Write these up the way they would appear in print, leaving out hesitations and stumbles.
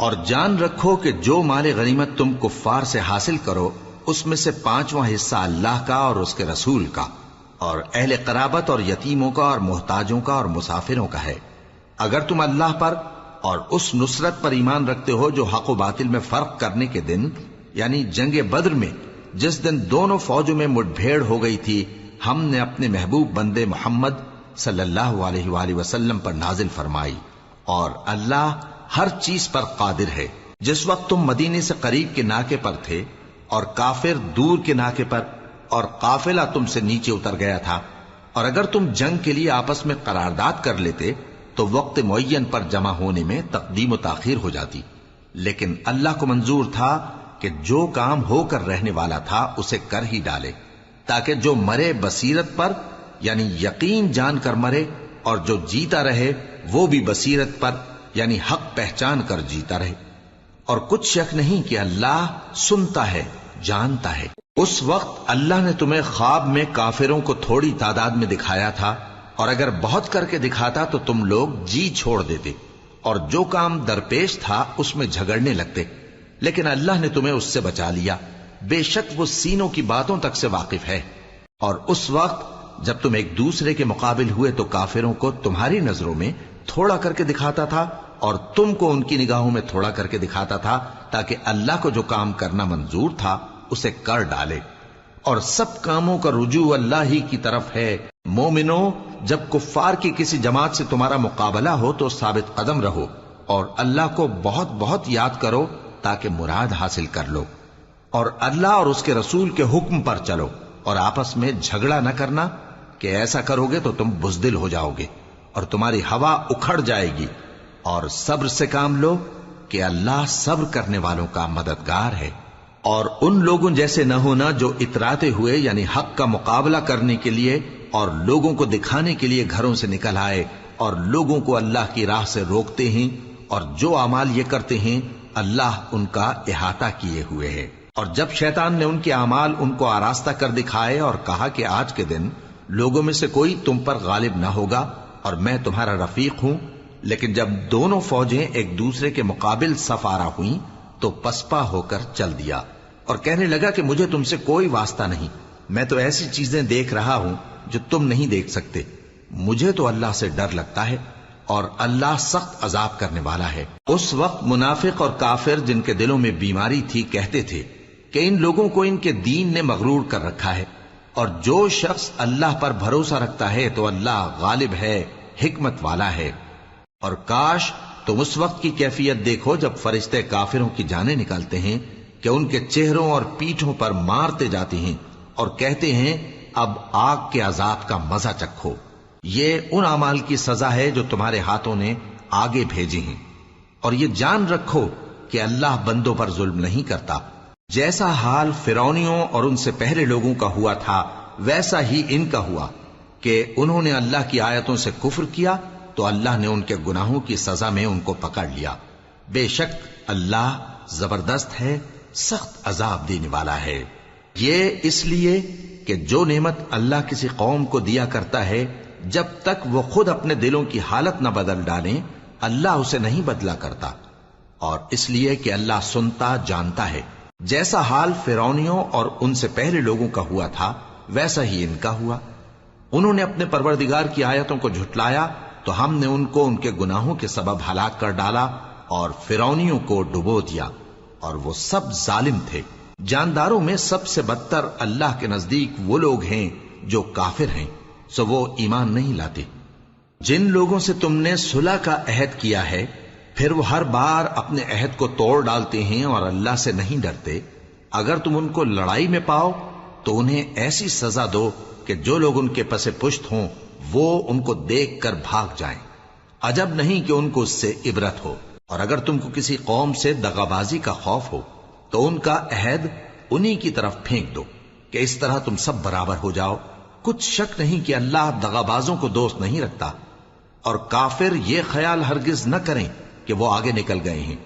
اور جان رکھو کہ جو مال غنیمت تم کفار سے حاصل کرو اس میں سے 5واں حصہ اللہ کا اور اس کے رسول کا اور اہل قرابت اور یتیموں کا اور محتاجوں کا اور مسافروں کا ہے، اگر تم اللہ پر اور اس نصرت پر ایمان رکھتے ہو جو حق و باطل میں فرق کرنے کے دن یعنی جنگ بدر میں جس دن دونوں فوجوں میں مٹ بھیڑ ہو گئی تھی ہم نے اپنے محبوب بندے محمد صلی اللہ علیہ وآلہ وسلم پر نازل فرمائی، اور اللہ ہر چیز پر قادر ہے۔ جس وقت تم مدینے سے قریب کے ناکے پر تھے اور کافر دور کے ناکے پر اور قافلہ تم سے نیچے اتر گیا تھا، اور اگر تم جنگ کے لیے آپس میں قرارداد کر لیتے تو وقت معین پر جمع ہونے میں تقدیم و تاخیر ہو جاتی، لیکن اللہ کو منظور تھا کہ جو کام ہو کر رہنے والا تھا اسے کر ہی ڈالے، تاکہ جو مرے بصیرت پر یعنی یقین جان کر مرے، اور جو جیتا رہے وہ بھی بصیرت پر یعنی حق پہچان کر جیتا رہے۔ اور کچھ شک نہیں کہ اللہ سنتا ہے، جانتا ہے۔ اس وقت اللہ نے تمہیں خواب میں کافروں کو تھوڑی تعداد میں دکھایا تھا، اور اگر بہت کر کے دکھاتا تو تم لوگ جی چھوڑ دیتے اور جو کام درپیش تھا اس میں جھگڑنے لگتے، لیکن اللہ نے تمہیں اس سے بچا لیا، بے شک وہ سینوں کی باتوں تک سے واقف ہے۔ اور اس وقت جب تم ایک دوسرے کے مقابل ہوئے تو کافروں کو تمہاری نظروں میں تھوڑا کر کے دکھاتا تھا اور تم کو ان کی نگاہوں میں تھوڑا کر کے دکھاتا تھا، تاکہ اللہ کو جو کام کرنا منظور تھا اسے کر ڈالے، اور سب کاموں کا رجوع اللہ ہی کی طرف ہے۔ مومنو، جب کفار کی کسی جماعت سے تمہارا مقابلہ ہو تو ثابت قدم رہو اور اللہ کو بہت بہت یاد کرو تاکہ مراد حاصل کر لو، اور اللہ اور اس کے رسول کے حکم پر چلو، اور آپس میں جھگڑا نہ کرنا کہ ایسا کرو گے تو تم بزدل ہو جاؤ گے اور تمہاری ہوا اکھڑ جائے گی، اور صبر سے کام لو کہ اللہ صبر کرنے والوں کا مددگار ہے۔ اور ان لوگوں جیسے نہ ہونا جو اتراتے ہوئے یعنی حق کا مقابلہ کرنے کے لیے اور لوگوں کو دکھانے کے لیے گھروں سے نکل آئے اور لوگوں کو اللہ کی راہ سے روکتے ہیں، اور جو اعمال یہ کرتے ہیں اللہ ان کا احاطہ کیے ہوئے ہے۔ اور جب شیطان نے ان کے اعمال ان کو آراستہ کر دکھائے اور کہا کہ آج کے دن لوگوں میں سے کوئی تم پر غالب نہ ہوگا اور میں تمہارا رفیق ہوں، لیکن جب دونوں فوجیں ایک دوسرے کے مقابل صف آرا ہوئیں تو پسپا ہو کر چل دیا اور کہنے لگا کہ مجھے تم سے کوئی واسطہ نہیں، میں تو ایسی چیزیں دیکھ رہا ہوں جو تم نہیں دیکھ سکتے، مجھے تو اللہ سے ڈر لگتا ہے اور اللہ سخت عذاب کرنے والا ہے۔ اس وقت منافق اور کافر جن کے دلوں میں بیماری تھی کہتے تھے کہ ان لوگوں کو ان کے دین نے مغرور کر رکھا ہے، اور جو شخص اللہ پر بھروسہ رکھتا ہے تو اللہ غالب ہے، حکمت والا ہے۔ اور کاش تم اس وقت کی کیفیت دیکھو جب فرشتے کافروں کی جانیں نکالتے ہیں کہ ان کے چہروں اور پیٹھوں پر مارتے جاتے ہیں اور کہتے ہیں اب آگ کے عذاب کا مزہ چکھو، یہ ان اعمال کی سزا ہے جو تمہارے ہاتھوں نے آگے بھیجی ہیں۔ اور یہ جان رکھو کہ اللہ بندوں پر ظلم نہیں کرتا، جیسا حال فرعونیوں اور ان سے پہلے لوگوں کا ہوا تھا ویسا ہی ان کا ہوا کہ انہوں نے اللہ کی آیتوں سے کفر کیا تو اللہ نے ان کے گناہوں کی سزا میں ان کو پکڑ لیا، بے شک اللہ زبردست ہے، سخت عذاب دینے والا ہے۔ یہ اس لیے کہ جو نعمت اللہ کسی قوم کو دیا کرتا ہے جب تک وہ خود اپنے دلوں کی حالت نہ بدل ڈالیں اللہ اسے نہیں بدلا کرتا، اور اس لیے کہ اللہ سنتا جانتا ہے۔ جیسا حال فرعونیوں اور ان سے پہلے لوگوں کا ہوا تھا ویسا ہی ان کا ہوا، انہوں نے اپنے پروردگار کی آیتوں کو جھٹلایا تو ہم نے ان کو ان کے گناہوں کے سبب ہلاک کر ڈالا اور فرعونیوں کو ڈبو دیا، اور وہ سب ظالم تھے۔ جانداروں میں سب سے بدتر اللہ کے نزدیک وہ لوگ ہیں جو کافر ہیں، سو وہ ایمان نہیں لاتے۔ جن لوگوں سے تم نے صلح کا عہد کیا ہے پھر وہ ہر بار اپنے عہد کو توڑ ڈالتے ہیں اور اللہ سے نہیں ڈرتے، اگر تم ان کو لڑائی میں پاؤ تو انہیں ایسی سزا دو کہ جو لوگ ان کے پس پشت ہوں وہ ان کو دیکھ کر بھاگ جائیں، عجب نہیں کہ ان کو اس سے عبرت ہو۔ اور اگر تم کو کسی قوم سے دغابازی کا خوف ہو تو ان کا عہد انہی کی طرف پھینک دو کہ اس طرح تم سب برابر ہو جاؤ، کچھ شک نہیں کہ اللہ دغابازوں کو دوست نہیں رکھتا۔ اور کافر یہ خیال ہرگز نہ کریں کہ وہ آگے نکل گئے ہیں،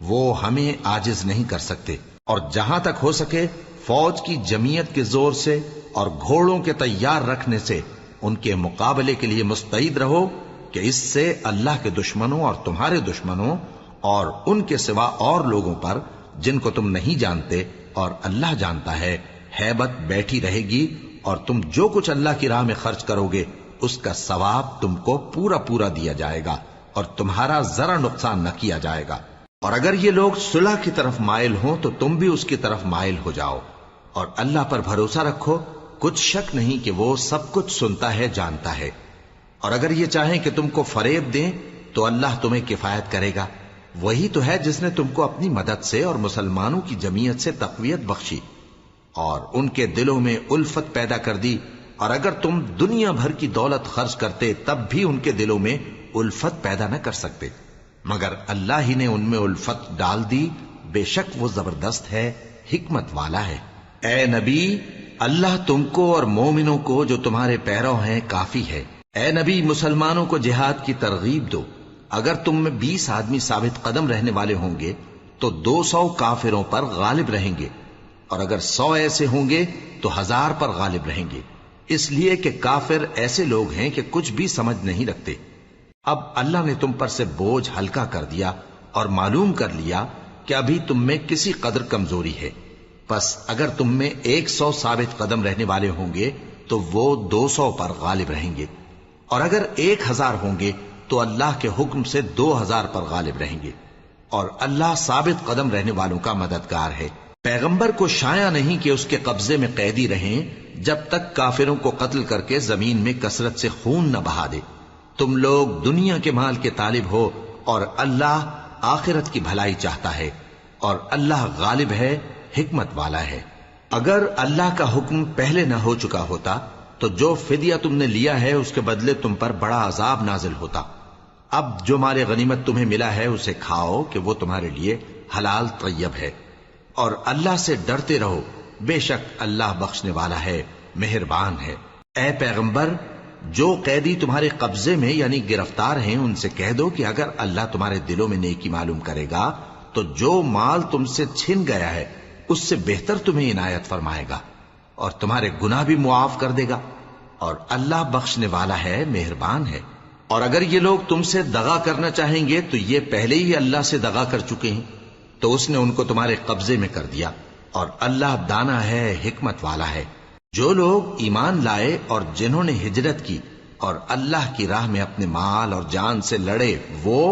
وہ ہمیں عاجز نہیں کر سکتے، اور جہاں تک ہو سکے فوج کی جمعیت کے زور سے اور گھوڑوں کے تیار رکھنے سے ان کے مقابلے کے لیے مستعد رہو کہ اس سے اللہ کے دشمنوں اور تمہارے دشمنوں اور ان کے سوا اور لوگوں پر جن کو تم نہیں جانتے اور اللہ جانتا ہے ہیبت بیٹھی رہے گی، اور تم جو کچھ اللہ کی راہ میں خرچ کرو گے اس کا ثواب تم کو پورا پورا دیا جائے گا اور تمہارا ذرا نقصان نہ کیا جائے گا۔ اور اگر یہ لوگ صلح کی طرف مائل ہوں تو تم بھی اس کی طرف مائل ہو جاؤ، اور اللہ پر بھروسہ رکھو، کچھ شک نہیں کہ وہ سب کچھ سنتا ہے، جانتا ہے۔ اور اگر یہ چاہیں کہ تم کو فریب دیں تو اللہ تمہیں کفایت کرے گا، وہی تو ہے جس نے تم کو اپنی مدد سے اور مسلمانوں کی جمعیت سے تقویت بخشی اور ان کے دلوں میں الفت پیدا کر دی، اور اگر تم دنیا بھر کی دولت خرچ کرتے تب بھی ان کے دلوں میں الفت پیدا نہ کر سکتے، مگر اللہ ہی نے ان میں الفت ڈال دی، بے شک وہ زبردست ہے، حکمت والا ہے۔ اے نبی، اللہ تم کو اور مومنوں کو جو تمہارے پیرو ہیں کافی ہے۔ اے نبی، مسلمانوں کو جہاد کی ترغیب دو۔ اگر تم میں 20 آدمی ثابت قدم رہنے والے ہوں گے تو 200 کافروں پر غالب رہیں گے، اور اگر 100 ایسے ہوں گے تو 1000 پر غالب رہیں گے، اس لیے کہ کافر ایسے لوگ ہیں کہ کچھ بھی سمجھ نہیں رکھتے۔ اب اللہ نے تم پر سے بوجھ ہلکا کر دیا اور معلوم کر لیا کہ ابھی تم میں کسی قدر کمزوری ہے، پس اگر تم میں 100 ثابت قدم رہنے والے ہوں گے تو وہ 200 پر غالب رہیں گے، اور اگر 1000 ہوں گے تو اللہ کے حکم سے 2000 پر غالب رہیں گے، اور اللہ ثابت قدم رہنے والوں کا مددگار ہے۔ پیغمبر کو شایع نہیں کہ اس کے قبضے میں قیدی رہیں جب تک کافروں کو قتل کر کے زمین میں کثرت سے خون نہ بہا دے۔ تم لوگ دنیا کے مال کے طالب ہو اور اللہ آخرت کی بھلائی چاہتا ہے، اور اللہ غالب ہے، حکمت والا ہے۔ اگر اللہ کا حکم پہلے نہ ہو چکا ہوتا تو جو فدیہ تم نے لیا ہے اس کے بدلے تم پر بڑا عذاب نازل ہوتا۔ اب جو مال غنیمت تمہیں ملا ہے اسے کھاؤ کہ وہ تمہارے لیے حلال طیب ہے، اور اللہ سے ڈرتے رہو، بے شک اللہ بخشنے والا ہے، مہربان ہے۔ اے پیغمبر، جو قیدی تمہارے قبضے میں یعنی گرفتار ہیں ان سے کہہ دو کہ اگر اللہ تمہارے دلوں میں نیکی معلوم کرے گا تو جو مال تم سے چھن گیا ہے اس سے بہتر تمہیں عنایت فرمائے گا اور تمہارے گناہ بھی معاف کر دے گا، اور اللہ بخشنے والا ہے، مہربان ہے۔ اور اگر یہ لوگ تم سے دغا کرنا چاہیں گے تو یہ پہلے ہی اللہ سے دغا کر چکے ہیں، تو اس نے ان کو تمہارے قبضے میں کر دیا، اور اللہ دانا ہے، حکمت والا ہے۔ جو لوگ ایمان لائے اور جنہوں نے ہجرت کی اور اللہ کی راہ میں اپنے مال اور جان سے لڑے، وہ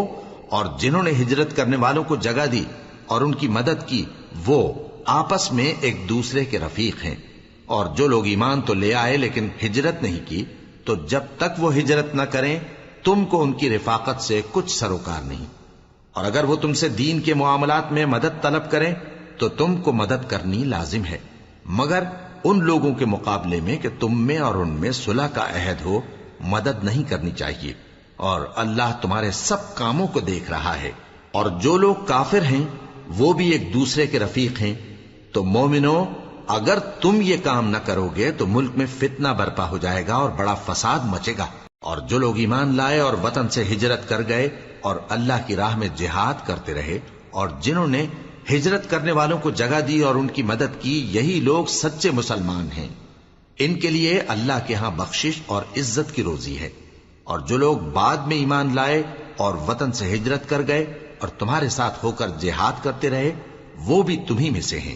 اور جنہوں نے ہجرت کرنے والوں کو جگہ دی اور ان کی مدد کی، وہ آپس میں ایک دوسرے کے رفیق ہیں۔ اور جو لوگ ایمان تو لے آئے لیکن ہجرت نہیں کی، تو جب تک وہ ہجرت نہ کریں تم کو ان کی رفاقت سے کچھ سروکار نہیں، اور اگر وہ تم سے دین کے معاملات میں مدد طلب کریں تو تم کو مدد کرنی لازم ہے، مگر ان لوگوں کے مقابلے میں کہ تم میں اور ان میں صلح کا عہد ہو مدد نہیں کرنی چاہیے، اور اللہ تمہارے سب کاموں کو دیکھ رہا ہے۔ اور جو لوگ کافر ہیں وہ بھی ایک دوسرے کے رفیق ہیں۔ تو مومنو، اگر تم یہ کام نہ کرو گے تو ملک میں فتنہ برپا ہو جائے گا اور بڑا فساد مچے گا۔ اور جو لوگ ایمان لائے اور وطن سے ہجرت کر گئے اور اللہ کی راہ میں جہاد کرتے رہے، اور جنہوں نے ہجرت کرنے والوں کو جگہ دی اور ان کی مدد کی، یہی لوگ سچے مسلمان ہیں۔ ان کے لیے اللہ کے ہاں بخشش اور عزت کی روزی ہے۔ اور جو لوگ بعد میں ایمان لائے اور وطن سے ہجرت کر گئے اور تمہارے ساتھ ہو کر جہاد کرتے رہے، وہ بھی تمہیں میں سے ہیں۔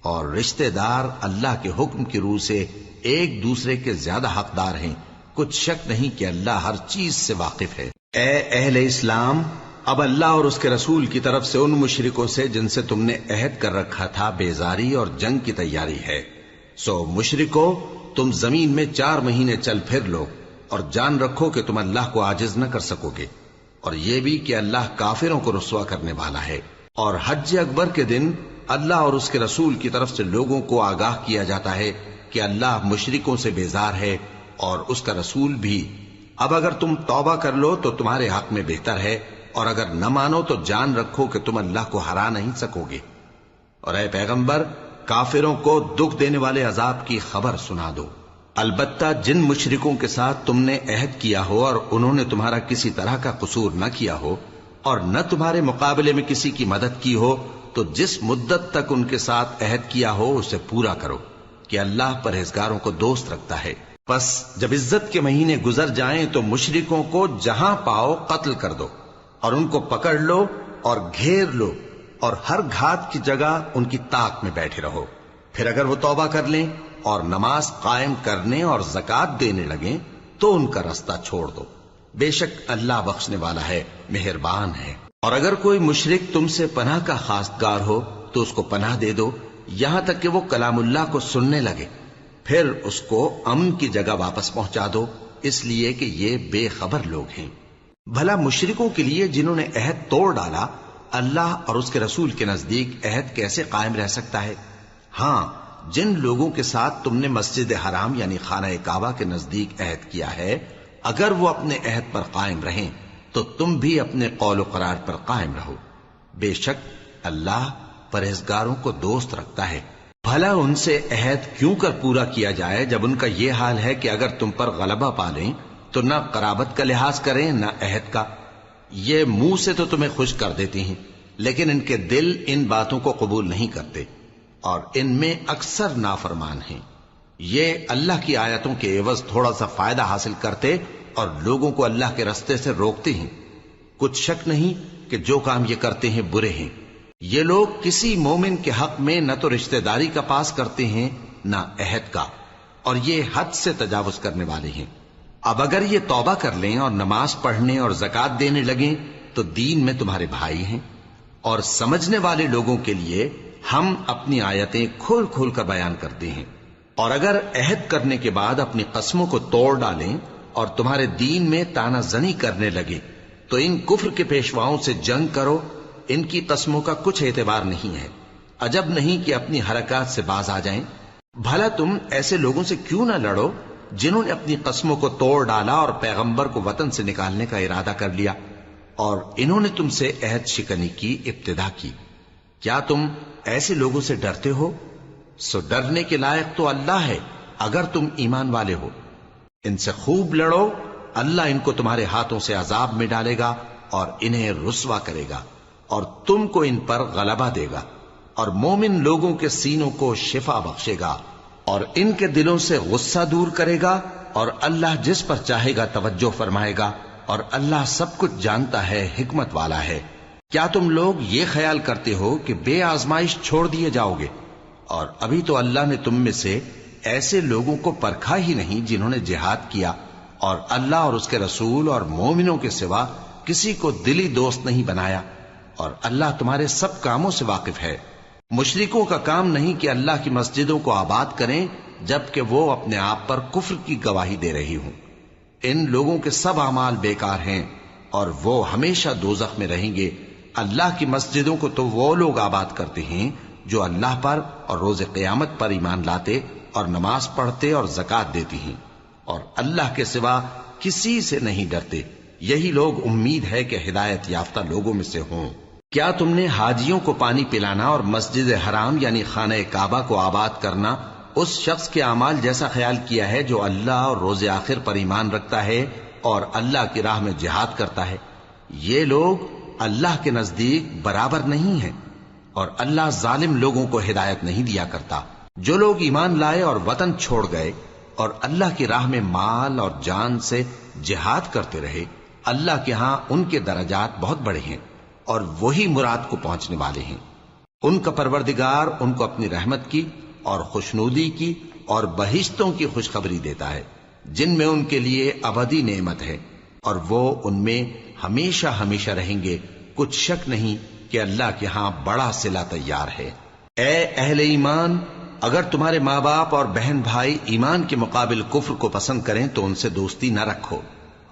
اور رشتہ دار اللہ کے حکم کی روح سے ایک دوسرے کے زیادہ حقدار ہیں، کچھ شک نہیں کہ اللہ ہر چیز سے واقف ہے۔ اے اہل اسلام، اب اللہ اور اس کے رسول کی طرف سے ان مشرکوں سے جن سے تم نے عہد کر رکھا تھا بیزاری اور جنگ کی تیاری ہے۔ سو مشرکو، تم زمین میں 4 مہینے چل پھر لو اور جان رکھو کہ تم اللہ کو عاجز نہ کر سکو گے، اور یہ بھی کہ اللہ کافروں کو رسوا کرنے والا ہے۔ اور حج اکبر کے دن اللہ اور اس کے رسول کی طرف سے لوگوں کو آگاہ کیا جاتا ہے کہ اللہ مشرکوں سے بیزار ہے اور اس کا رسول بھی۔ اب اگر تم توبہ کر لو تو تمہارے حق میں بہتر ہے، اور اگر نہ مانو تو جان رکھو کہ تم اللہ کو ہرا نہیں سکو گے۔ اور اے پیغمبر، کافروں کو دکھ دینے والے عذاب کی خبر سنا دو۔ البتہ جن مشرکوں کے ساتھ تم نے عہد کیا ہو اور انہوں نے تمہارا کسی طرح کا قصور نہ کیا ہو اور نہ تمہارے مقابلے میں کسی کی مدد کی ہو، تو جس مدت تک ان کے ساتھ عہد کیا ہو اسے پورا کرو، کہ اللہ پرہیزگاروں کو دوست رکھتا ہے۔ پس جب عزت کے مہینے گزر جائیں تو مشرکوں کو جہاں پاؤ قتل کر دو، اور ان کو پکڑ لو اور گھیر لو اور ہر گھات کی جگہ ان کی طاق میں بیٹھے رہو. پھر اگر وہ توبہ کر لیں اور نماز قائم کرنے اور زکات دینے لگیں تو ان کا رستہ چھوڑ دو. بے شک اللہ بخشنے والا ہے، مہربان ہے. اور اگر کوئی مشرک تم سے پناہ کا خواستگار ہو تو اس کو پناہ دے دو یہاں تک کہ وہ کلام اللہ کو سننے لگے. پھر اس کو امن کی جگہ واپس پہنچا دو، اس لیے کہ یہ بے خبر لوگ ہیں. بھلا مشرکوں کے لیے جنہوں نے عہد توڑ ڈالا اللہ اور اس کے رسول کے نزدیک عہد کیسے قائم رہ سکتا ہے؟ ہاں، جن لوگوں کے ساتھ تم نے مسجد حرام یعنی خانہ کعبہ کے نزدیک عہد کیا ہے، اگر وہ اپنے عہد پر قائم رہیں تو تم بھی اپنے قول و قرار پر قائم رہو. بے شک اللہ پرہیزگاروں کو دوست رکھتا ہے. بھلا ان سے عہد کیوں کر پورا کیا جائے جب ان کا یہ حال ہے کہ اگر تم پر غلبہ پالیں تو نہ قرابت کا لحاظ کریں نہ عہد کا. یہ منہ سے تو تمہیں خوش کر دیتی ہیں لیکن ان کے دل ان باتوں کو قبول نہیں کرتے اور ان میں اکثر نافرمان ہیں. یہ اللہ کی آیتوں کے عوض تھوڑا سا فائدہ حاصل کرتے اور لوگوں کو اللہ کے رستے سے روکتے ہیں. کچھ شک نہیں کہ جو کام یہ کرتے ہیں برے ہیں. یہ لوگ کسی مومن کے حق میں نہ تو رشتہ داری کا پاس کرتے ہیں نہ عہد کا، اور یہ حد سے تجاوز کرنے والے ہیں. اب اگر یہ توبہ کر لیں اور نماز پڑھنے اور زکات دینے لگیں تو دین میں تمہارے بھائی ہیں. اور سمجھنے والے لوگوں کے لیے ہم اپنی آیتیں کھول کھول کر بیان کرتے ہیں. اور اگر عہد کرنے کے بعد اپنی قسموں کو توڑ ڈالیں اور تمہارے دین میں تانا زنی کرنے لگے تو ان کفر کے پیشواؤں سے جنگ کرو. ان کی قسموں کا کچھ اعتبار نہیں ہے. عجب نہیں کہ اپنی حرکات سے باز آ جائیں. بھلا تم ایسے لوگوں سے کیوں نہ لڑو جنہوں نے اپنی قسموں کو توڑ ڈالا اور پیغمبر کو وطن سے نکالنے کا ارادہ کر لیا اور انہوں نے تم سے عہد شکنی کی ابتدا کی. کیا تم ایسے لوگوں سے ڈرتے ہو؟ سو ڈرنے کے لائق تو اللہ ہے اگر تم ایمان والے ہو. ان سے خوب لڑو، اللہ ان کو تمہارے ہاتھوں سے عذاب میں ڈالے گا اور انہیں رسوا کرے گا اور تم کو ان پر غلبہ دے گا اور مومن لوگوں کے سینوں کو شفا بخشے گا اور ان کے دلوں سے غصہ دور کرے گا اور اللہ جس پر چاہے گا توجہ فرمائے گا اور اللہ سب کچھ جانتا ہے، حکمت والا ہے. کیا تم لوگ یہ خیال کرتے ہو کہ بے آزمائش چھوڑ دیے جاؤ گے؟ اور ابھی تو اللہ نے تم میں سے ایسے لوگوں کو پرکھا ہی نہیں جنہوں نے جہاد کیا اور اللہ اور اس کے رسول اور مومنوں کے سوا کسی کو دلی دوست نہیں بنایا. اور اللہ تمہارے سب کاموں سے واقف ہے. مشرکوں کا کام نہیں کہ اللہ کی مسجدوں کو آباد کریں جبکہ وہ اپنے آپ پر کفر کی گواہی دے رہی ہوں. ان لوگوں کے سب اعمال بیکار ہیں اور وہ ہمیشہ دوزخ میں رہیں گے. اللہ کی مسجدوں کو تو وہ لوگ آباد کرتے ہیں جو اللہ پر اور روز قیامت پر ایمان لاتے اور نماز پڑھتے اور زکات دیتی ہیں اور اللہ کے سوا کسی سے نہیں ڈرتے. یہی لوگ امید ہے کہ ہدایت یافتہ لوگوں میں سے ہوں. کیا تم نے حاجیوں کو پانی پلانا اور مسجد حرام یعنی خانہ کعبہ کو آباد کرنا اس شخص کے اعمال جیسا خیال کیا ہے جو اللہ اور روز آخر پر ایمان رکھتا ہے اور اللہ کی راہ میں جہاد کرتا ہے؟ یہ لوگ اللہ کے نزدیک برابر نہیں ہیں اور اللہ ظالم لوگوں کو ہدایت نہیں دیا کرتا. جو لوگ ایمان لائے اور وطن چھوڑ گئے اور اللہ کی راہ میں مال اور جان سے جہاد کرتے رہے، اللہ کے ہاں ان کے درجات بہت بڑے ہیں اور وہی مراد کو پہنچنے والے ہیں. ان کا پروردگار ان کو اپنی رحمت کی اور خوشنودی کی اور بہشتوں کی خوشخبری دیتا ہے جن میں ان کے لیے ابدی نعمت ہے اور وہ ان میں ہمیشہ ہمیشہ رہیں گے. کچھ شک نہیں کہ اللہ کے ہاں بڑا صلہ تیار ہے. اے اہل ایمان، اگر تمہارے ماں باپ اور بہن بھائی ایمان کے مقابل کفر کو پسند کریں تو ان سے دوستی نہ رکھو،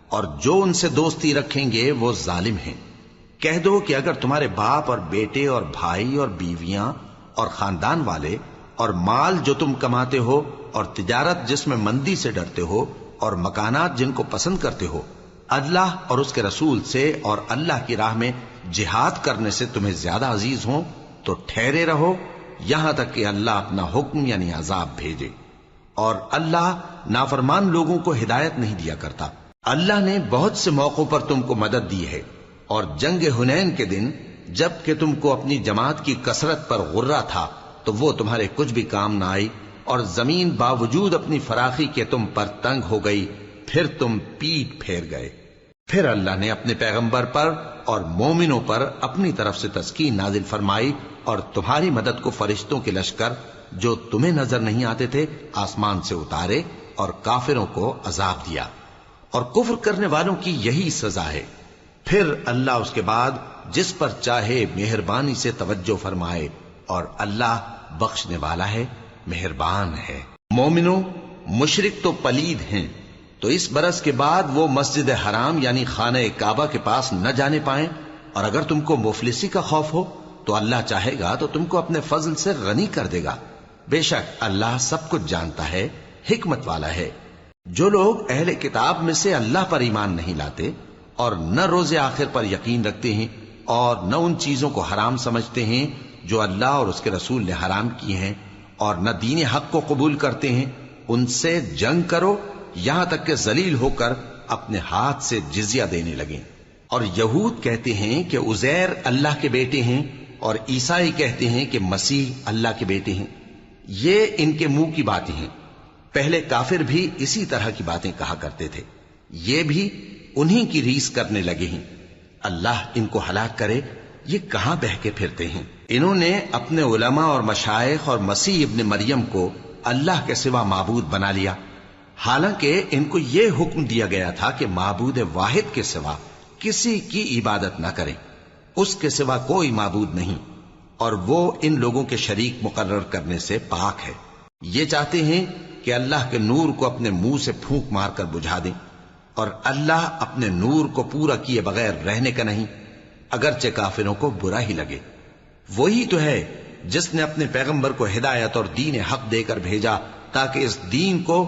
اور جو ان سے دوستی رکھیں گے وہ ظالم ہیں. کہہ دو کہ اگر تمہارے باپ اور بیٹے اور بھائی اور بیویاں اور خاندان والے اور مال جو تم کماتے ہو اور تجارت جس میں مندی سے ڈرتے ہو اور مکانات جن کو پسند کرتے ہو اللہ اور اس کے رسول سے اور اللہ کی راہ میں جہاد کرنے سے تمہیں زیادہ عزیز ہوں تو ٹھہرے رہو یہاں تک کہ اللہ اپنا حکم یعنی عذاب بھیجے. اور اللہ نافرمان لوگوں کو ہدایت نہیں دیا کرتا. اللہ نے بہت سے موقعوں پر تم کو مدد دی ہے اور جنگ حنین کے دن جب کہ تم کو اپنی جماعت کی کثرت پر غرہ تھا تو وہ تمہارے کچھ بھی کام نہ آئی اور زمین باوجود اپنی فراخی کے تم پر تنگ ہو گئی، پھر تم پیٹ پھیر گئے. پھر اللہ نے اپنے پیغمبر پر اور مومنوں پر اپنی طرف سے تسکین نازل فرمائی اور تمہاری مدد کو فرشتوں کے لشکر جو تمہیں نظر نہیں آتے تھے آسمان سے اتارے اور کافروں کو عذاب دیا، اور کفر کرنے والوں کی یہی سزا ہے۔ پھر اللہ اس کے بعد جس پر چاہے مہربانی سے توجہ فرمائے، اور اللہ بخشنے والا ہے، مہربان ہے۔ مومنوں، مشرک تو پلید ہیں، تو اس برس کے بعد وہ مسجد حرام یعنی خانہ کعبہ کے پاس نہ جانے پائیں، اور اگر تم کو مفلسی کا خوف ہو تو اللہ چاہے گا تو تم کو اپنے فضل سے غنی کر دے گا۔ بے شک اللہ سب کچھ جانتا ہے، حکمت والا ہے۔ جو لوگ اہل کتاب میں سے اللہ پر ایمان نہیں لاتے اور نہ روز آخر پر یقین رکھتے ہیں اور نہ ان چیزوں کو حرام سمجھتے ہیں جو اللہ اور اس کے رسول نے حرام کی ہیں، اور نہ دین حق کو قبول کرتے ہیں، ان سے جنگ کرو یہاں تک کہ ذلیل ہو کر اپنے ہاتھ سے جزیہ دینے لگیں۔ اور یہود کہتے ہیں کہ عزیر اللہ کے بیٹے ہیں، اور عیسائی کہتے ہیں کہ مسیح اللہ کے بیٹے ہیں۔ یہ ان کے منہ کی باتیں ہیں، پہلے کافر بھی اسی طرح کی باتیں کہا کرتے تھے، یہ بھی انہی کی ریس کرنے لگے ہیں۔ اللہ ان کو ہلاک کرے، یہ کہاں بہہ کے پھرتے ہیں۔ انہوں نے اپنے علماء اور مشائخ اور مسیح ابن مریم کو اللہ کے سوا معبود بنا لیا، حالانکہ ان کو یہ حکم دیا گیا تھا کہ معبود واحد کے سوا کسی کی عبادت نہ کریں، اس کے سوا کوئی معبود نہیں، اور وہ ان لوگوں کے شریک مقرر کرنے سے پاک ہے۔ یہ چاہتے ہیں کہ اللہ کے نور کو اپنے منہ سے پھونک مار کر بجھا دیں، اور اللہ اپنے نور کو پورا کیے بغیر رہنے کا نہیں، اگرچہ کافروں کو برا ہی لگے۔ وہی تو ہے جس نے اپنے پیغمبر کو ہدایت اور دین حق دے کر بھیجا تاکہ اس دین کو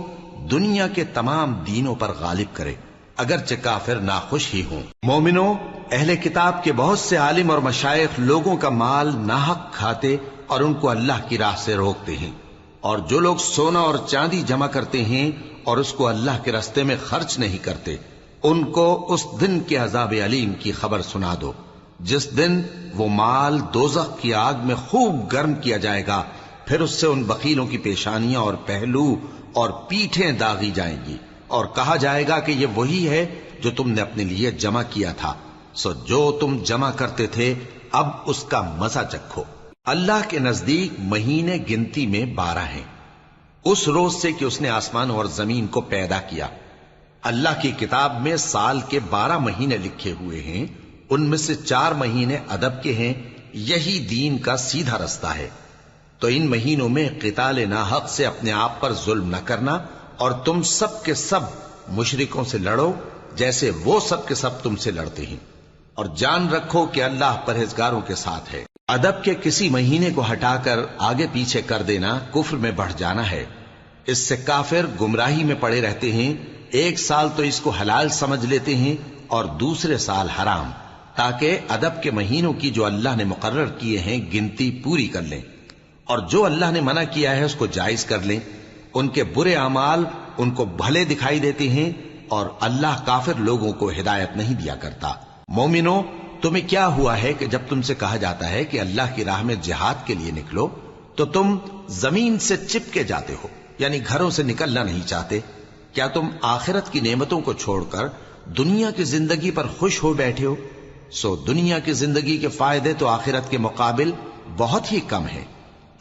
دنیا کے تمام دینوں پر غالب کرے، اگرچہ کافر ناخوش ہی ہوں۔ مومنوں، اہل کتاب کے بہت سے عالم اور مشائخ لوگوں کا مال ناحق کھاتے اور ان کو اللہ کی راہ سے روکتے ہیں، اور جو لوگ سونا اور چاندی جمع کرتے ہیں اور اس کو اللہ کے راستے میں خرچ نہیں کرتے، ان کو اس دن کے عذاب علیم کی خبر سنا دو، جس دن وہ مال دوزخ کی آگ میں خوب گرم کیا جائے گا، پھر اس سے ان بخیلوں کی پیشانیاں اور پہلو اور پیٹھیں داغی جائیں گی، اور کہا جائے گا کہ یہ وہی ہے جو تم نے اپنے لیے جمع کیا تھا، سو جو تم جمع کرتے تھے اب اس کا مزہ چکھو۔ اللہ کے نزدیک مہینے گنتی میں 12 ہیں، اس روز سے کہ اس نے آسمان اور زمین کو پیدا کیا۔ اللہ کی کتاب میں سال کے 12 مہینے لکھے ہوئے ہیں، ان میں سے 4 مہینے ادب کے ہیں، یہی دین کا سیدھا رستہ ہے۔ تو ان مہینوں میں قتال ناحق سے اپنے آپ پر ظلم نہ کرنا، اور تم سب کے سب مشرکوں سے لڑو جیسے وہ سب کے سب تم سے لڑتے ہیں، اور جان رکھو کہ اللہ پرہیزگاروں کے ساتھ ہے۔ ادب کے کسی مہینے کو ہٹا کر آگے پیچھے کر دینا کفر میں بڑھ جانا ہے، اس سے کافر گمراہی میں پڑے رہتے ہیں۔ ایک سال تو اس کو حلال سمجھ لیتے ہیں اور دوسرے سال حرام، تاکہ ادب کے مہینوں کی جو اللہ نے مقرر کیے ہیں گنتی پوری کر لیں، اور جو اللہ نے منع کیا ہے اس کو جائز کر لیں۔ ان کے برے اعمال ان کو بھلے دکھائی دیتے ہیں، اور اللہ کافر لوگوں کو ہدایت نہیں دیا کرتا۔ مومنوں، تمہیں کیا ہوا ہے کہ جب تم سے کہا جاتا ہے کہ اللہ کی راہ میں جہاد کے لیے نکلو تو تم زمین سے چپکے جاتے ہو، یعنی گھروں سے نکلنا نہیں چاہتے؟ کیا تم آخرت کی نعمتوں کو چھوڑ کر دنیا کی زندگی پر خوش ہو بیٹھے ہو؟ سو دنیا کی زندگی کے فائدے تو آخرت کے مقابل بہت ہی کم ہیں۔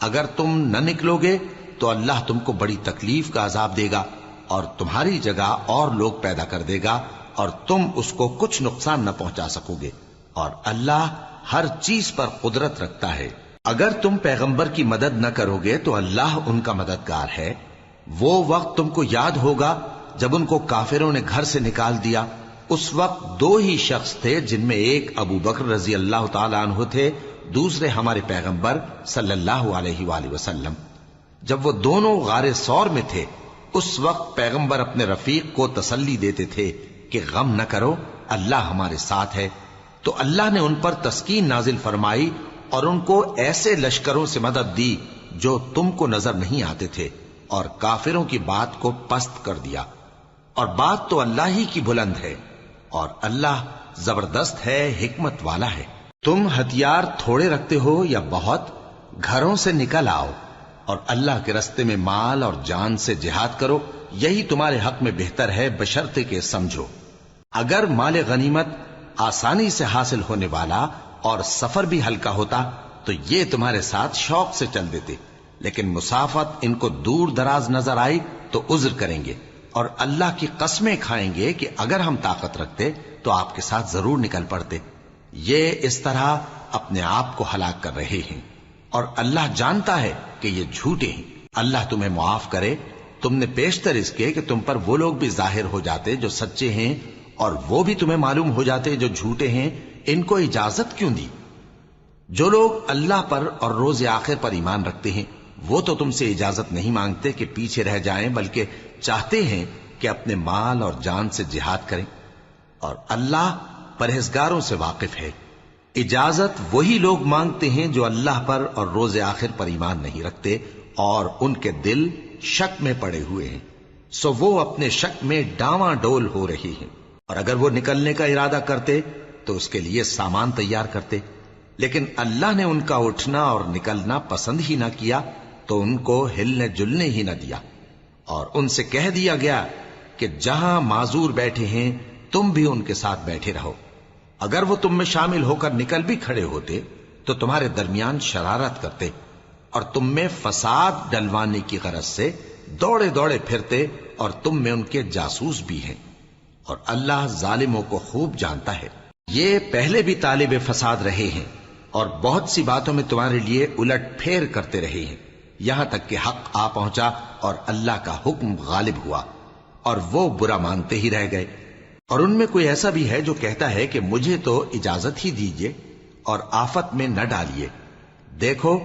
اگر تم نہ نکلو گے تو اللہ تم کو بڑی تکلیف کا عذاب دے گا، اور تمہاری جگہ اور لوگ پیدا کر دے گا، اور تم اس کو کچھ نقصان نہ پہنچا سکو گے، اور اللہ ہر چیز پر قدرت رکھتا ہے۔ اگر تم پیغمبر کی مدد نہ کرو گے تو اللہ ان کا مددگار ہے۔ وہ وقت تم کو یاد ہوگا جب ان کو کافروں نے گھر سے نکال دیا، اس وقت 2 ہی شخص تھے، جن میں ایک ابو بکر رضی اللہ تعالی عنہ تھے، دوسرے ہمارے پیغمبر صلی اللہ علیہ وآلہ وسلم۔ جب وہ دونوں غار ثور میں تھے، اس وقت پیغمبر اپنے رفیق کو تسلی دیتے تھے کہ غم نہ کرو، اللہ ہمارے ساتھ ہے۔ تو اللہ نے ان پر تسکین نازل فرمائی اور ان کو ایسے لشکروں سے مدد دی جو تم کو نظر نہیں آتے تھے، اور کافروں کی بات کو پست کر دیا، اور بات تو اللہ ہی کی بلند ہے، اور اللہ زبردست ہے، حکمت والا ہے۔ تم ہتھیار تھوڑے رکھتے ہو یا بہت، گھروں سے نکل آؤ اور اللہ کے راستے میں مال اور جان سے جہاد کرو، یہی تمہارے حق میں بہتر ہے، بشرطے کہ سمجھو۔ اگر مال غنیمت آسانی سے حاصل ہونے والا اور سفر بھی ہلکا ہوتا تو یہ تمہارے ساتھ شوق سے چل دیتے، لیکن مسافت ان کو دور دراز نظر آئی تو عذر کریں گے، اور اللہ کی قسمیں کھائیں گے کہ اگر ہم طاقت رکھتے تو آپ کے ساتھ ضرور نکل پڑتے۔ یہ اس طرح اپنے آپ کو ہلاک کر رہے ہیں، اور اللہ جانتا ہے کہ یہ جھوٹے ہیں۔ اللہ تمہیں معاف کرے، تم نے پیشتر اس کے کہ تم پر وہ لوگ بھی ظاہر ہو جاتے جو سچے ہیں، اور وہ بھی تمہیں معلوم ہو جاتے جو جھوٹے ہیں۔ ان کو اجازت کیوں دی؟ جو لوگ اللہ پر اور روز آخر پر ایمان رکھتے ہیں وہ تو تم سے اجازت نہیں مانگتے کہ پیچھے رہ جائیں، بلکہ چاہتے ہیں کہ اپنے مال اور جان سے جہاد کریں، اور اللہ پرہیزگاروں سے واقف ہے۔ اجازت وہی لوگ مانگتے ہیں جو اللہ پر اور روز آخر پر ایمان نہیں رکھتے اور ان کے دل شک میں پڑے ہوئے ہیں، سو وہ اپنے شک میں ڈاواں ڈول ہو رہی ہیں۔ اور اگر وہ نکلنے کا ارادہ کرتے تو اس کے لیے سامان تیار کرتے، لیکن اللہ نے ان کا اٹھنا اور نکلنا پسند ہی نہ کیا تو ان کو ہلنے جلنے ہی نہ دیا، اور ان سے کہہ دیا گیا کہ جہاں معذور بیٹھے ہیں تم بھی ان کے ساتھ بیٹھے رہو۔ اگر وہ تم میں شامل ہو کر نکل بھی کھڑے ہوتے تو تمہارے درمیان شرارت کرتے اور تم میں فساد ڈلوانے کی غرض سے دوڑے دوڑے پھرتے، اور تم میں ان کے جاسوس بھی ہیں، اور اللہ ظالموں کو خوب جانتا ہے۔ یہ پہلے بھی طالب فساد رہے ہیں اور بہت سی باتوں میں تمہارے لیے الٹ پھیر کرتے رہے ہیں، یہاں تک کہ حق آ پہنچا اور اللہ کا حکم غالب ہوا، اور وہ برا مانتے ہی رہ گئے۔ اور ان میں کوئی ایسا بھی ہے جو کہتا ہے کہ مجھے تو اجازت ہی دیجئے اور آفت میں نہ ڈالیے۔ دیکھو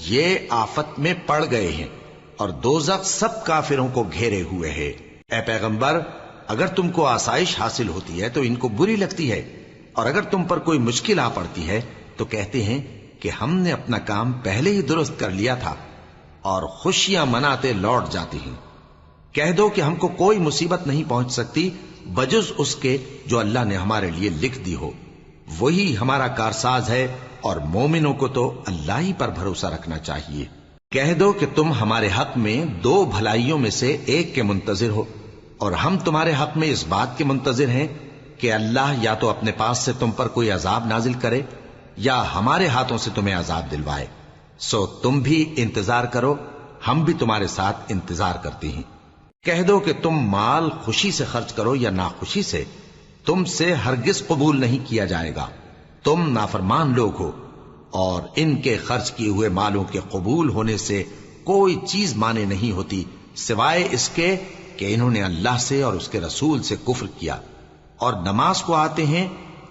یہ آفت میں پڑ گئے ہیں، اور دوزخ سب کافروں کو گھیرے ہوئے ہے۔ اے پیغمبر، اگر تم کو آسائش حاصل ہوتی ہے تو ان کو بری لگتی ہے، اور اگر تم پر کوئی مشکل آ پڑتی ہے تو کہتے ہیں کہ ہم نے اپنا کام پہلے ہی درست کر لیا تھا، اور خوشیاں مناتے لوٹ جاتی ہیں۔ کہہ دو کہ ہم کو کوئی مصیبت نہیں پہنچ سکتی بجز اس کے جو اللہ نے ہمارے لیے لکھ دی ہو، وہی ہمارا کارساز ہے، اور مومنوں کو تو اللہ ہی پر بھروسہ رکھنا چاہیے۔ کہہ دو کہ تم ہمارے حق میں دو بھلائیوں میں سے ایک کے منتظر ہو، اور ہم تمہارے حق میں اس بات کے منتظر ہیں کہ اللہ یا تو اپنے پاس سے تم پر کوئی عذاب نازل کرے یا ہمارے ہاتھوں سے تمہیں عذاب دلوائے، سو تم بھی انتظار کرو، ہم بھی تمہارے ساتھ انتظار کرتے ہیں۔ کہہ دو کہ تم مال خوشی سے خرچ کرو یا ناخوشی سے، تم سے ہرگز قبول نہیں کیا جائے گا، تم نافرمان لوگ ہو، اور ان کے خرچ کیے ہوئے مالوں کے قبول ہونے سے کوئی چیز مانے نہیں ہوتی سوائے اس کے کہ انہوں نے اللہ سے اور اس کے رسول سے کفر کیا، اور نماز کو آتے ہیں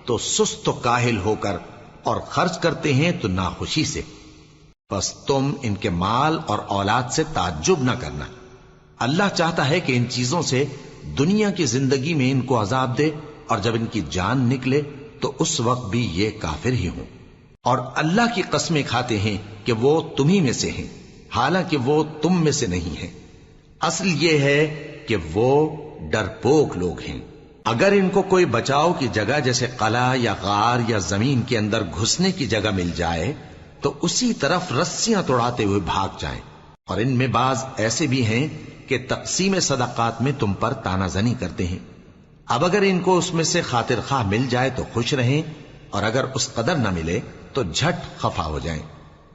تو سست و کاہل ہو کر، اور خرچ کرتے ہیں تو ناخوشی سے۔ بس تم ان کے مال اور اولاد سے تعجب نہ کرنا، اللہ چاہتا ہے کہ ان چیزوں سے دنیا کی زندگی میں ان کو عذاب دے، اور جب ان کی جان نکلے تو اس وقت بھی یہ کافر ہی ہوں، اور اللہ کی قسمیں کھاتے ہیں کہ وہ تمہیں میں سے ہیں، حالانکہ وہ تم میں سے نہیں ہیں۔ اصل یہ ہے کہ وہ ڈرپوک لوگ ہیں۔ اگر ان کو کوئی بچاؤ کی جگہ جیسے قلعہ یا غار یا زمین کے اندر گھسنے کی جگہ مل جائے تو اسی طرف رسیاں توڑاتے ہوئے بھاگ جائیں، اور ان میں بعض ایسے بھی ہیں کہ تقسیم صدقات میں تم پر تانا زنی کرتے ہیں۔ اب اگر ان کو اس میں سے خاطر خواہ مل جائے تو خوش رہیں، اور اگر اس قدر نہ ملے تو جھٹ خفا ہو جائیں۔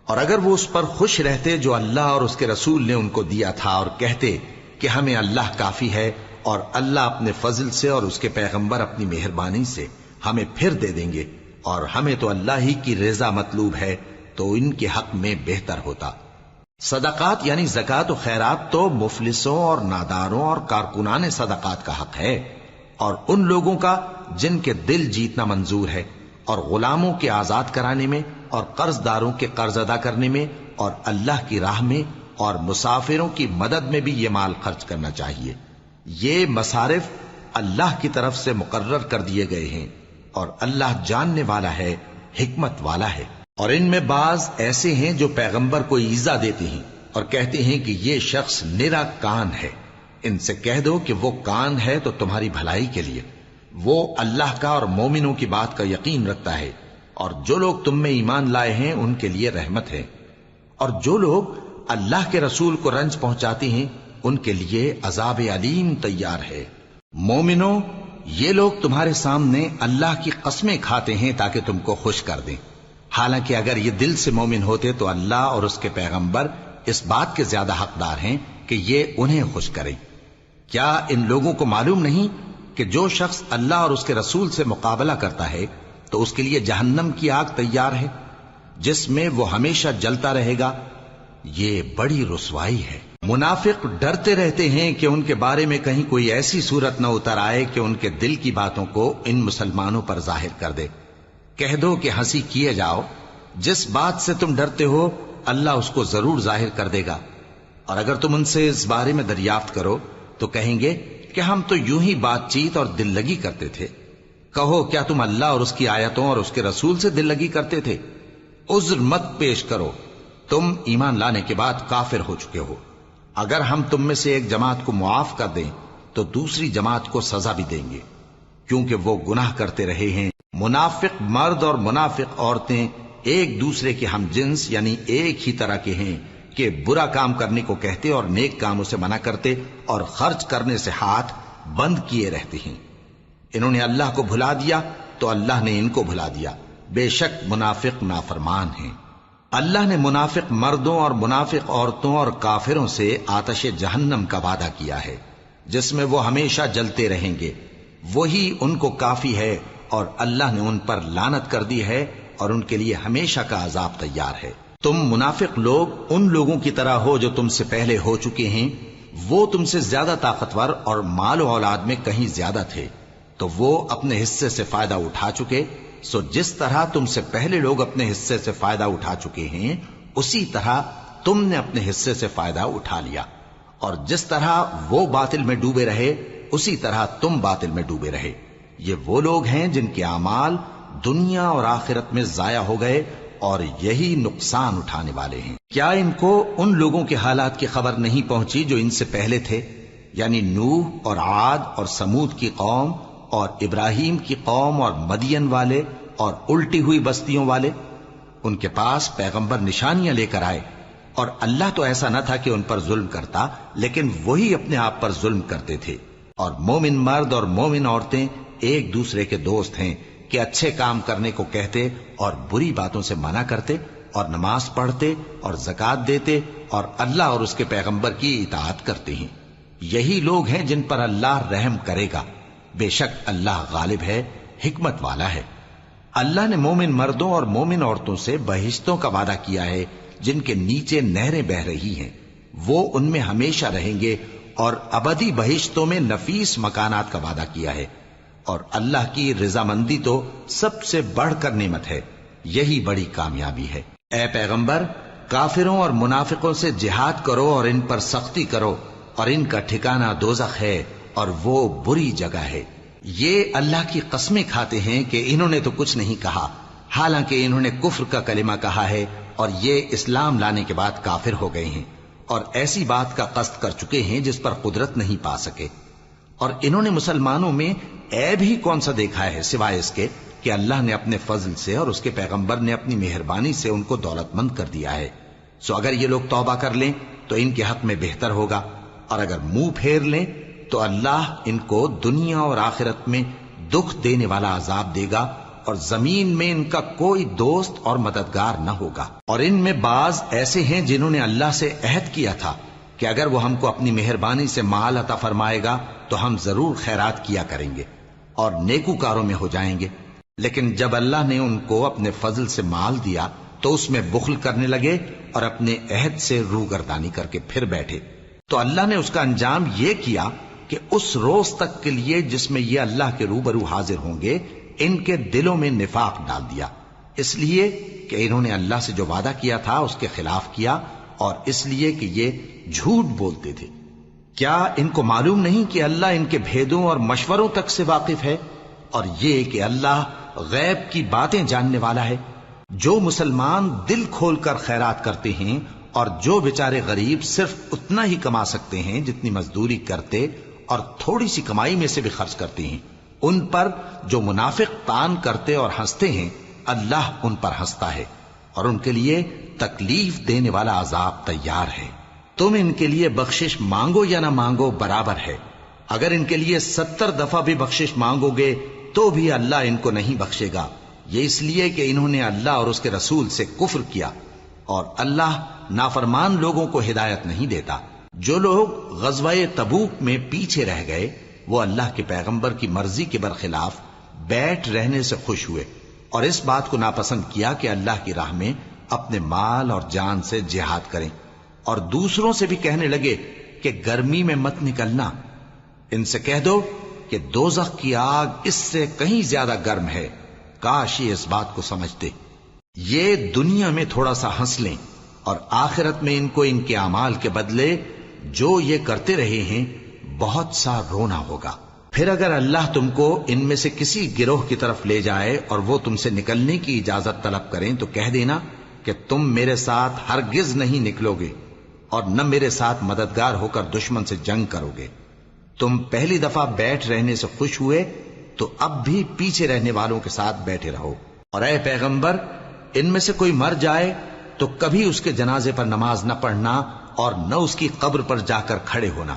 اور اگر وہ اس پر خوش رہتے جو اللہ اور اس کے رسول نے ان کو دیا تھا، اور کہتے کہ ہمیں اللہ کافی ہے، اور اللہ اپنے فضل سے اور اس کے پیغمبر اپنی مہربانی سے ہمیں پھر دے دیں گے، اور ہمیں تو اللہ ہی کی رضا مطلوب ہے، تو ان کے حق میں بہتر ہوتا۔ صدقات یعنی زکوٰۃ و خیرات تو مفلسوں اور ناداروں اور کارکنان صدقات کا حق ہے، اور ان لوگوں کا جن کے دل جیتنا منظور ہے، اور غلاموں کے آزاد کرانے میں، اور قرض داروں کے قرض ادا کرنے میں، اور اللہ کی راہ میں، اور مسافروں کی مدد میں بھی یہ مال خرچ کرنا چاہیے۔ یہ مصارف اللہ کی طرف سے مقرر کر دیے گئے ہیں، اور اللہ جاننے والا ہے، حکمت والا ہے۔ اور ان میں بعض ایسے ہیں جو پیغمبر کو ایذا دیتے ہیں اور کہتے ہیں کہ یہ شخص نرا کان ہے۔ ان سے کہہ دو کہ وہ کان ہے تو تمہاری بھلائی کے لیے، وہ اللہ کا اور مومنوں کی بات کا یقین رکھتا ہے، اور جو لوگ تم میں ایمان لائے ہیں ان کے لیے رحمت ہے، اور جو لوگ اللہ کے رسول کو رنج پہنچاتے ہیں ان کے لیے عذاب علیم تیار ہے۔ مومنوں، یہ لوگ تمہارے سامنے اللہ کی قسمیں کھاتے ہیں تاکہ تم کو خوش کر دیں، حالانکہ اگر یہ دل سے مومن ہوتے تو اللہ اور اس کے پیغمبر اس بات کے زیادہ حقدار ہیں کہ یہ انہیں خوش کریں۔ کیا ان لوگوں کو معلوم نہیں کہ جو شخص اللہ اور اس کے رسول سے مقابلہ کرتا ہے تو اس کے لیے جہنم کی آگ تیار ہے جس میں وہ ہمیشہ جلتا رہے گا؟ یہ بڑی رسوائی ہے۔ منافق ڈرتے رہتے ہیں کہ ان کے بارے میں کہیں کوئی ایسی صورت نہ اتر آئے کہ ان کے دل کی باتوں کو ان مسلمانوں پر ظاہر کر دے۔ کہہ دو کہ ہنسی کیے جاؤ، جس بات سے تم ڈرتے ہو اللہ اس کو ضرور ظاہر کر دے گا، اور اگر تم ان سے اس بارے میں دریافت کرو تو کہیں گے کہ ہم تو یوں ہی بات چیت اور دل لگی کرتے تھے۔ کہو کیا تم اللہ اور اس کی آیتوں اور اس کے رسول سے دل لگی کرتے تھے؟ عذر مت پیش کرو، تم ایمان لانے کے بعد کافر ہو چکے ہو۔ اگر ہم تم میں سے ایک جماعت کو معاف کر دیں تو دوسری جماعت کو سزا بھی دیں گے، کیونکہ وہ گناہ کرتے رہے ہیں۔ منافق مرد اور منافق عورتیں ایک دوسرے کے ہم جنس یعنی ایک ہی طرح کے ہیں کہ برا کام کرنے کو کہتے اور نیک کاموں سے منع کرتے اور خرچ کرنے سے ہاتھ بند کیے رہتے ہیں۔ انہوں نے اللہ کو بھلا دیا تو اللہ نے ان کو بھلا دیا، بے شک منافق نافرمان ہیں۔ اللہ نے منافق مردوں اور منافق عورتوں اور کافروں سے آتش جہنم کا وعدہ کیا ہے جس میں وہ ہمیشہ جلتے رہیں گے، وہی ان کو کافی ہے، اور اللہ نے ان پر لعنت کر دی ہے اور ان کے لیے ہمیشہ کا عذاب تیار ہے۔ تم منافق لوگ ان لوگوں کی طرح ہو جو تم سے پہلے ہو چکے ہیں، وہ تم سے زیادہ طاقتور اور مال و اولاد میں کہیں زیادہ تھے، تو وہ اپنے حصے سے فائدہ اٹھا چکے، سو جس طرح تم سے پہلے لوگ اپنے حصے سے فائدہ اٹھا چکے ہیں اسی طرح تم نے اپنے حصے سے فائدہ اٹھا لیا، اور جس طرح وہ باطل میں ڈوبے رہے اسی طرح تم باطل میں ڈوبے رہے۔ یہ وہ لوگ ہیں جن کے اعمال دنیا اور آخرت میں ضائع ہو گئے اور یہی نقصان اٹھانے والے ہیں۔ کیا ان کو ان لوگوں کے حالات کی خبر نہیں پہنچی جو ان سے پہلے تھے، یعنی نوح اور عاد اور سمود کی قوم اور ابراہیم کی قوم اور مدین والے اور الٹی ہوئی بستیوں والے؟ ان کے پاس پیغمبر نشانیاں لے کر آئے، اور اللہ تو ایسا نہ تھا کہ ان پر ظلم کرتا، لیکن وہی اپنے آپ پر ظلم کرتے تھے۔ اور مومن مرد اور مومن عورتیں ایک دوسرے کے دوست ہیں کہ اچھے کام کرنے کو کہتے اور بری باتوں سے منع کرتے، اور نماز پڑھتے اور زکوٰۃ دیتے اور اللہ اور اس کے پیغمبر کی اطاعت کرتے ہیں۔ یہی لوگ ہیں جن پر اللہ رحم کرے گا، بے شک اللہ غالب ہے، حکمت والا ہے۔ اللہ نے مومن مردوں اور مومن عورتوں سے بہشتوں کا وعدہ کیا ہے جن کے نیچے نہریں بہ رہی ہیں، وہ ان میں ہمیشہ رہیں گے، اور ابدی بہشتوں میں نفیس مکانات کا وعدہ کیا ہے۔ اور اللہ کی رضامندی تو سب سے بڑھ کر نعمت ہے، یہی بڑی کامیابی ہے۔ اے پیغمبر، کافروں اور منافقوں سے جہاد کرو اور ان پر سختی کرو، اور ان کا ٹھکانہ دوزخ ہے اور وہ بری جگہ ہے۔ یہ اللہ کی قسمیں کھاتے ہیں کہ انہوں نے تو کچھ نہیں کہا، حالانکہ انہوں نے کفر کا کلمہ کہا ہے اور یہ اسلام لانے کے بعد کافر ہو گئے ہیں، اور ایسی بات کا قصد کر چکے ہیں جس پر قدرت نہیں پا سکے۔ اور انہوں نے مسلمانوں میں عیب ہی کون سا دیکھا ہے سوائے اس کے کہ اللہ نے اپنے فضل سے اور اس کے پیغمبر نے اپنی مہربانی سے ان کو دولت مند کر دیا ہے۔ سو اگر یہ لوگ توبہ کر لیں تو ان کے حق میں بہتر ہوگا، اور اگر منہ پھیر لیں تو اللہ ان کو دنیا اور آخرت میں دکھ دینے والا عذاب دے گا، اور زمین میں ان کا کوئی دوست اور مددگار نہ ہوگا۔ اور ان میں بعض ایسے ہیں جنہوں نے اللہ سے عہد کیا تھا کہ اگر وہ ہم کو اپنی مہربانی سے مال عطا فرمائے گا تو ہم ضرور خیرات کیا کریں گے اور نیکوکاروں میں ہو جائیں گے، لیکن جب اللہ نے ان کو اپنے فضل سے مال دیا تو اس میں بخل کرنے لگے اور اپنے عہد سے روگردانی کر کے پھر بیٹھے، تو اللہ نے اس کا انجام یہ کیا کہ اس روز تک کے لیے جس میں یہ اللہ کے روبرو حاضر ہوں گے ان کے دلوں میں نفاق ڈال دیا، اس لیے کہ انہوں نے اللہ سے جو وعدہ کیا تھا اس کے خلاف کیا، اور اس لیے کہ یہ جھوٹ بولتے تھے۔ کیا ان کو معلوم نہیں کہ اللہ ان کے بھیدوں اور مشوروں تک سے واقف ہے، اور یہ کہ اللہ غیب کی باتیں جاننے والا ہے؟ جو مسلمان دل کھول کر خیرات کرتے ہیں اور جو بیچارے غریب صرف اتنا ہی کما سکتے ہیں جتنی مزدوری کرتے اور تھوڑی سی کمائی میں سے بھی خرچ کرتے ہیں، ان پر جو منافق تان کرتے اور ہنستے ہیں اللہ ان پر ہنستا ہے، اور ان کے لیے تکلیف دینے والا عذاب تیار ہے۔ تم ان کے لیے بخشش مانگو یا نہ مانگو برابر ہے، اگر ان کے لیے 70 دفعہ بھی بخشش مانگو گے تو بھی اللہ ان کو نہیں بخشے گا، یہ اس لیے کہ انہوں نے اللہ اور اس کے رسول سے کفر کیا، اور اللہ نافرمان لوگوں کو ہدایت نہیں دیتا۔ جو لوگ غزوہ تبوک میں پیچھے رہ گئے وہ اللہ کے پیغمبر کی مرضی کے برخلاف بیٹھ رہنے سے خوش ہوئے اور اس بات کو ناپسند کیا کہ اللہ کی راہ میں اپنے مال اور جان سے جہاد کریں، اور دوسروں سے بھی کہنے لگے کہ گرمی میں مت نکلنا۔ ان سے کہہ دو کہ دوزخ کی آگ اس سے کہیں زیادہ گرم ہے، کاش یہ اس بات کو سمجھتے۔ یہ دنیا میں تھوڑا سا ہنس لیں اور آخرت میں ان کو ان کے اعمال کے بدلے جو یہ کرتے رہے ہیں بہت سا رونا ہوگا۔ پھر اگر اللہ تم کو ان میں سے کسی گروہ کی طرف لے جائے اور وہ تم سے نکلنے کی اجازت طلب کریں تو کہہ دینا کہ تم میرے ساتھ ہرگز نہیں نکلو گے اور نہ میرے ساتھ مددگار ہو کر دشمن سے جنگ کرو گے۔ تم پہلی دفعہ بیٹھ رہنے سے خوش ہوئے تو اب بھی پیچھے رہنے والوں کے ساتھ بیٹھے رہو، اور اے پیغمبر ان میں سے کوئی مر جائے تو کبھی اس کے جنازے پر نماز نہ پڑھنا اور نہ اس کی قبر پر جا کر کھڑے ہونا۔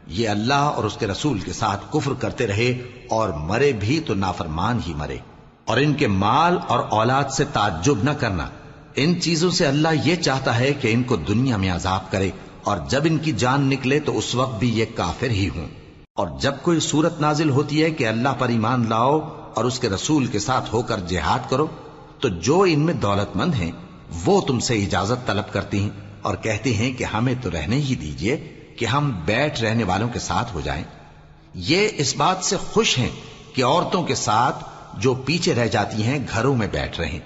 یہ اللہ اور اس کے رسول کے ساتھ کفر کرتے رہے اور مرے بھی تو نافرمان ہی مرے۔ اور ان کے مال اور اولاد سے تعجب نہ کرنا، ان چیزوں سے اللہ یہ چاہتا ہے کہ ان کو دنیا میں عذاب کرے، اور جب ان کی جان نکلے تو اس وقت بھی یہ کافر ہی ہوں۔ اور جب کوئی صورت نازل ہوتی ہے کہ اللہ پر ایمان لاؤ اور اس کے رسول کے ساتھ ہو کر جہاد کرو، تو جو ان میں دولت مند ہیں وہ تم سے اجازت طلب کرتی ہیں اور کہتے ہیں کہ ہمیں تو رہنے ہی دیجئے کہ ہم بیٹھ رہنے والوں کے ساتھ ہو جائیں۔ یہ اس بات سے خوش ہیں کہ عورتوں کے ساتھ جو پیچھے رہ جاتی ہیں گھروں میں بیٹھ رہیں۔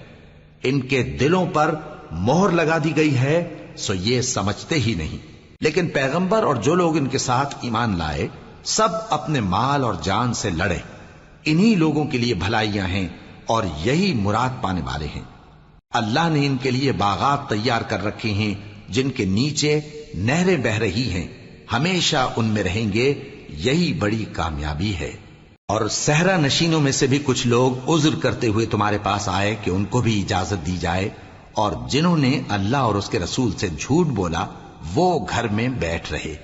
ان کے دلوں پر مہر لگا دی گئی ہے سو یہ سمجھتے ہی نہیں۔ لیکن پیغمبر اور جو لوگ ان کے ساتھ ایمان لائے سب اپنے مال اور جان سے لڑے، انہی لوگوں کے لیے بھلائیاں ہیں اور یہی مراد پانے والے ہیں۔ اللہ نے ان کے لیے باغات تیار کر رکھے ہیں جن کے نیچے نہریں بہ رہی ہیں، ہمیشہ ان میں رہیں گے، یہی بڑی کامیابی ہے۔ اور صحرا نشینوں میں سے بھی کچھ لوگ عذر کرتے ہوئے تمہارے پاس آئے کہ ان کو بھی اجازت دی جائے، اور جنہوں نے اللہ اور اس کے رسول سے جھوٹ بولا وہ گھر میں بیٹھ رہے۔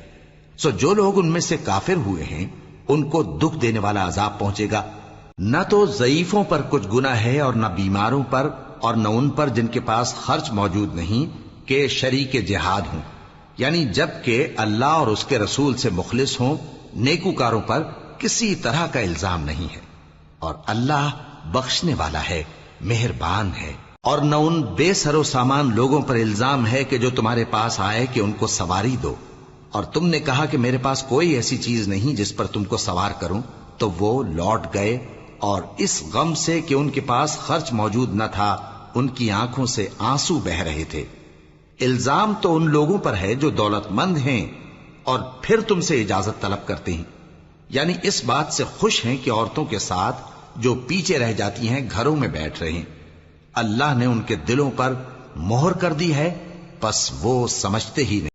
سو جو لوگ ان میں سے کافر ہوئے ہیں ان کو دکھ دینے والا عذاب پہنچے گا۔ نہ تو ضعیفوں پر کچھ گناہ ہے اور نہ بیماروں پر اور نہ ان پر جن کے پاس خرچ موجود نہیں کہ شریک جہاد ہوں، یعنی جب کہ اللہ اور اس کے رسول سے مخلص ہوں، نیکوکاروں پر کسی طرح کا الزام نہیں ہے، اور اللہ بخشنے والا ہے، مہربان ہے۔ اور نہ ان بے سر و سامان لوگوں پر الزام ہے کہ جو تمہارے پاس آئے کہ ان کو سواری دو، اور تم نے کہا کہ میرے پاس کوئی ایسی چیز نہیں جس پر تم کو سوار کروں، تو وہ لوٹ گئے، اور اس غم سے کہ ان کے پاس خرچ موجود نہ تھا ان کی آنکھوں سے آنسو بہ رہے تھے۔ الزام تو ان لوگوں پر ہے جو دولت مند ہیں اور پھر تم سے اجازت طلب کرتے ہیں، یعنی اس بات سے خوش ہیں کہ عورتوں کے ساتھ جو پیچھے رہ جاتی ہیں گھروں میں بیٹھ رہے ہیں۔ اللہ نے ان کے دلوں پر مہر کر دی ہے، پس وہ سمجھتے ہی نہیں۔